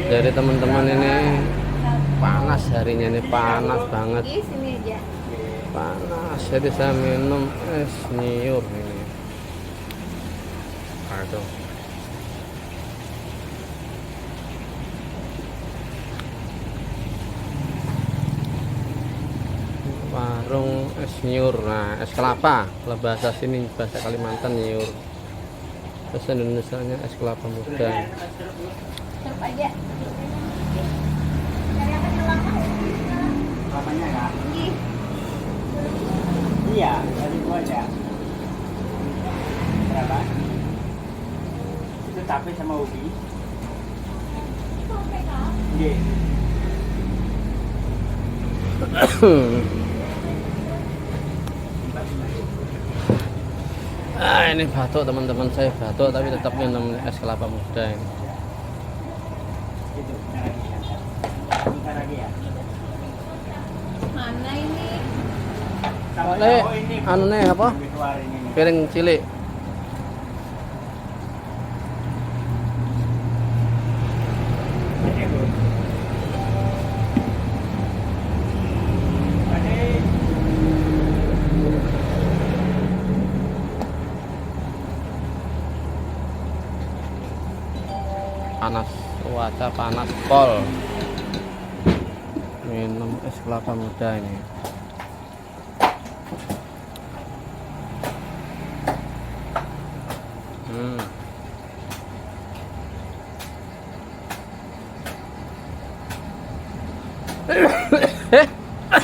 Jadi teman-teman ini panas harinya, ini panas banget, panas. Jadi saya minum es nyiur ini. Aduh. Warung es nyiur. Nah, es kelapa kalau bahasa sini, bahasa Kalimantan nyiur, bahasa Indonesianya es kelapa muda. Kelapanya nggak? Iya, dari itu aja. Berapa? Itu tape sama ubi. Iya. Ini batuk teman-teman, saya batuk tapi tetap minum es kelapa muda ini. Itu, bentar lagi ya. Mana ini? Anu nih apa? Dikeluarin ini. Piring cilik. Panas, cuaca panas pol. Minum es kelapa muda ini.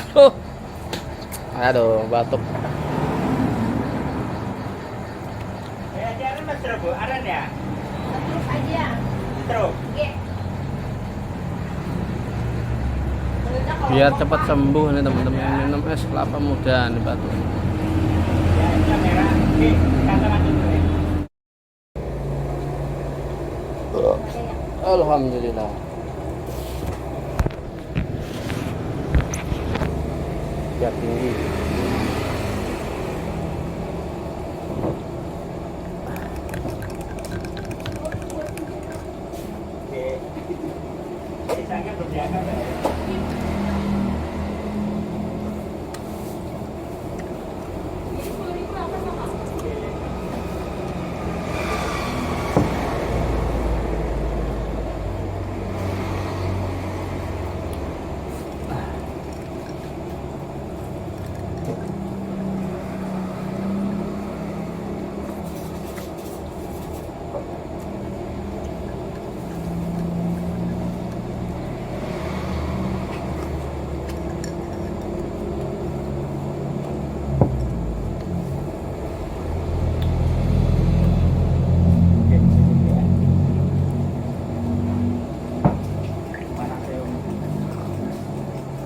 Aduh, aduh, batuk. Jangan mas Robo, aran ya? Terus aja. Terus. Biar cepat sembuh nih teman-teman, minum es kelapa muda nih batuk. Ya, kamera. Oke, kata masuk dulu ya. Alhamdulillah. Biar tinggi. Oke. Sisanya berjaga ya.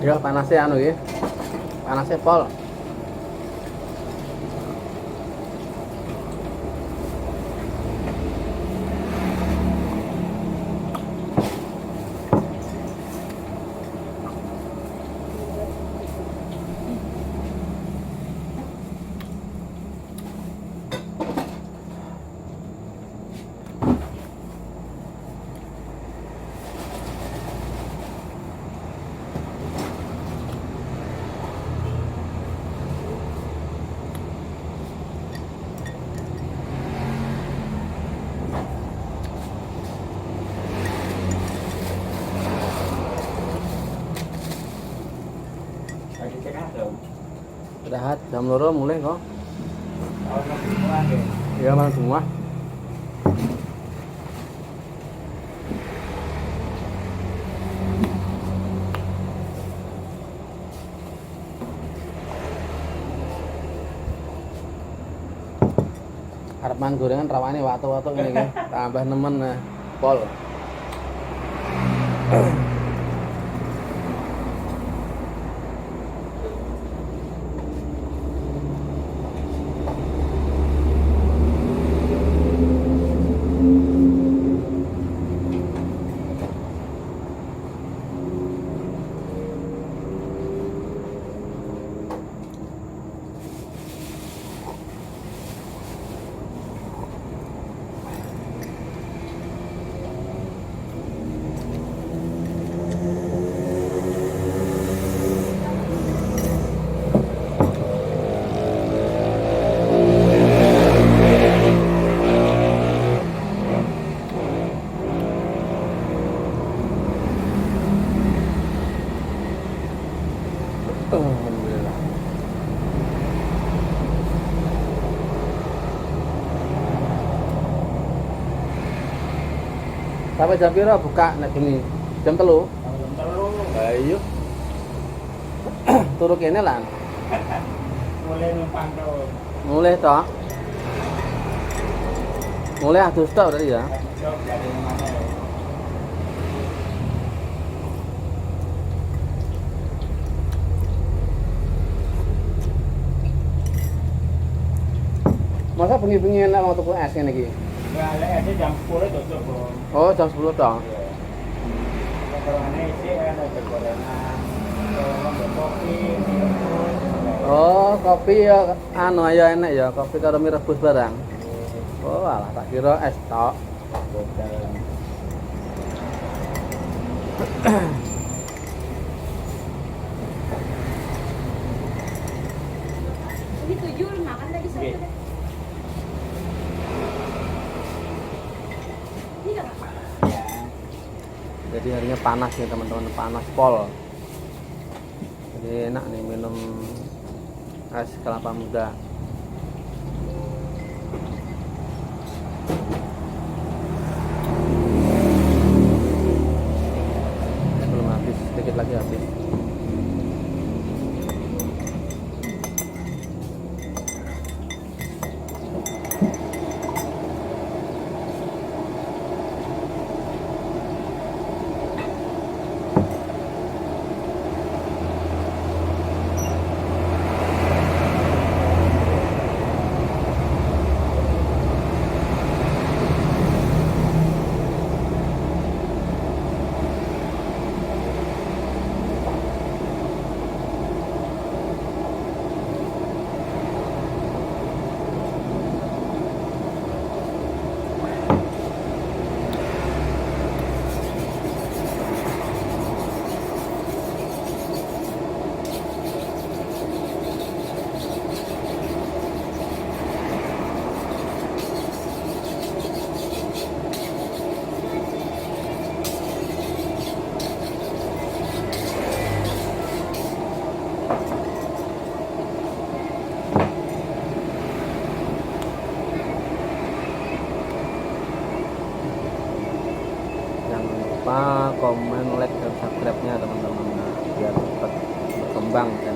Ya panasnya anu ya. Panasnya pol. Lagi sehat dong. Udah jam loro mulai kok. Kalau nggak semua deh. Iya mana semua. Harapan gorengan rawane waktu-waktu ini kan. Tambah nemen pol. Alhamdulillah. Sampai jam piro buka nek bengi? Jam 3. Jam telu. Ayo. Turu kene lah. Mulai numpang tuh. Mulai toh. Mulai adus tok berarti ya. Jam dari mana ya? Masa bengi-bengi enak wong tuku es ngene iki. Ya, aja jam 10 tutup, Bro. Oh, jam 10 toh. Kalau aneh sih ada gorengan, kalau kopi, minum. Oh, kopi ya anu ya enak ya, kopi karo mie rebus barang. Oh, alah tak kira es tok. Ini 7 makan lagi satu Oke. deh. Ini enggak Pak? Ya, Jadi harinya panas nih teman-teman, panas pol. Jadi enak nih minum es kelapa muda. Belum habis, sedikit lagi habis. Jangan lupa komen, like, dan subscribe-nya teman-teman, biar cepat berkembang channel